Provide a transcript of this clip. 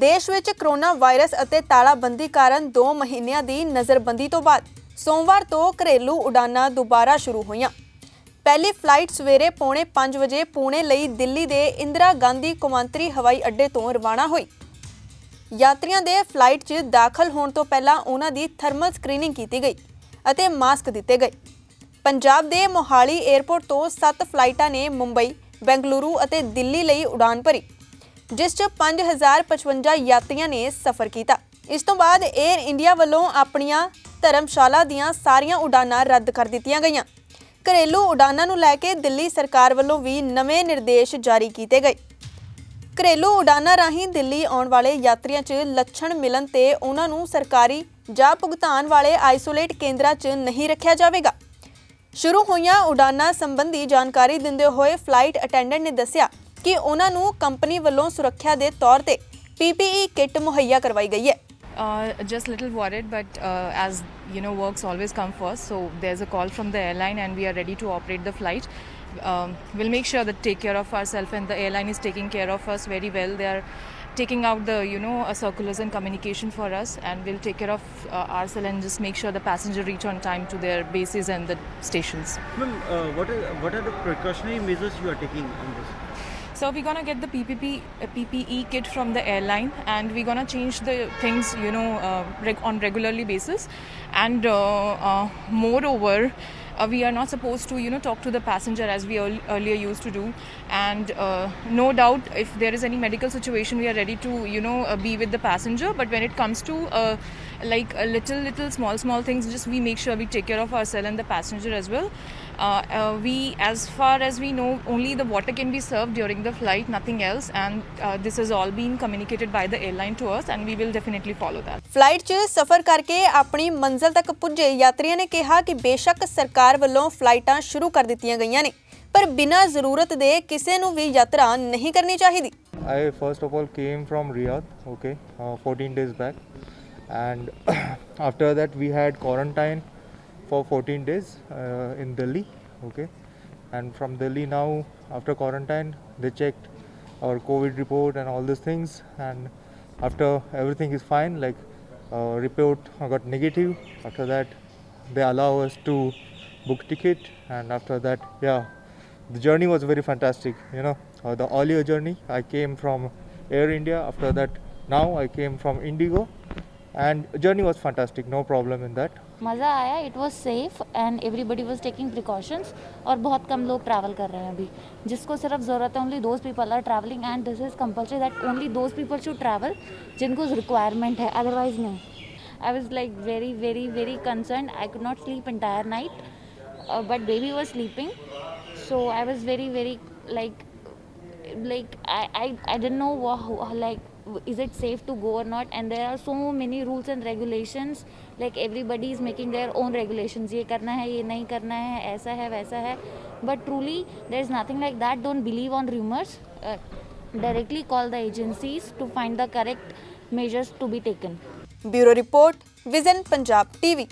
देश विच corona virus ਅਤੇ ਤਾਲਾਬੰਦੀ ਕਾਰਨ 2 ਮਹੀਨਿਆਂ ਦੀ ਨਜ਼ਰਬੰਦੀ ਤੋਂ ਬਾਅਦ सोमवार तो घरेलू उड़ानां दोबारा शुरू होईयां। पहली फ्लाइट सवेरे 4:45 वजे पुणे लई दिल्ली दे इंदिरा गांधी कौमांतरी हवाई अड्डे तो रवाना हुई। यात्रियों दे फ्लाइट 'च दाखल होण तो पहला उन्हां दी थर्मल स्क्रीनिंग कीती गई अते मास्क दिते गए। पंजाब दे मोहाली एयरपोर्ट तो 7 फ्लाइटां ने मुंबई, बेंगलुरु अते दिल्ली लई उड़ान भरी, जिस 'च 5055 यात्रियों ने सफ़र किया। इस तो बाद एयर इंडिया वालों अपनियां धर्मशाला दीआं सारियां उड़ानां रद्द कर दित्तियां गईयां। घरेलू उड़ानां नूं लैके दिल्ली सरकार वालों भी नवे निर्देश जारी किए गए। घरेलू उड़ानां राहीं दिल्ली आउण वाले यात्रियों च लक्षण मिलन ते उन्हां नूं सरकारी जां भुगतान वाले आइसोलेट केंद्रां च नहीं रखिया जावेगा। शुरू होईयां उड़ानां संबंधी जानकारी दिंदे होए फ्लाइट अटेंडेंट ने दस्सिया कि उन्हां नूं कंपनी वालों सुरक्षा दे तौर ते PPE किट मुहैया करवाई गई है। Just little worried, but as you know, works always come first. So there's a call from the airline, and we are ready to operate the flight. We'll make sure that take care of ourselves, and the airline is taking care of us very well. They are taking out the circulars and communication for us, and we'll take care of ourselves and just make sure the passenger reach on time to their bases and the stations. Ma'am, what are the precautionary measures you are taking on this? So we're gonna get the PPE kit from the airline, and we're gonna change the things on regularly basis, and moreover we are not supposed to talk to the passenger as we earlier used to do, and no doubt if there is any medical situation we are ready to be with the passenger, but when it comes to like a little small things, just we make sure we take care of ourselves and the passenger as well. We, as far as we know, only the water can be served during the flight, nothing else, and this has all been communicated by the airline to us, and we will definitely follow that. Flight 'च सफ़र करके अपनी मंजिल तक पुजे यात्रियों ने कहा कि बेशक सरकार वालों फ्लाइटां शुरू कर दित्तियां गईयां ने, पर बिना जरूरत दे किसी नूं भी यात्रा नहीं करनी चाहिए। I first of all came from Riyadh, 14 days back, and after that we had quarantine for 14 days in Delhi, and from Delhi now after quarantine they checked our COVID report and all these things, and after everything is fine, report got negative. After that they allow us to book ticket, and after that the journey was very fantastic. The earlier journey I came from Air India, after that now I came from Indigo, and journey was fantastic, no problem in that. मज़ा आया, it was safe and everybody was taking precautions, और बहुत कम लोग travel कर रहे हैं अभी। जिसको सिर्फ ज़रूरत है, only those people are travelling, and this is compulsory that only those people should travel जिनको रिक्वायरमेंट है, अदरवाइज नहीं। I was like very very very concern, I could not sleep entire night, but baby was sleeping, so I was very very like I didn't know is it safe to go or not, and there are so many rules and regulations, like everybody is making their own regulations, ये करना है, ये नहीं करना है, ऐसा है वैसा है, but truly there is nothing like that. Don't believe on rumors, directly call the agencies to find the correct measures to be taken. Bureau Report, Vision Punjab TV।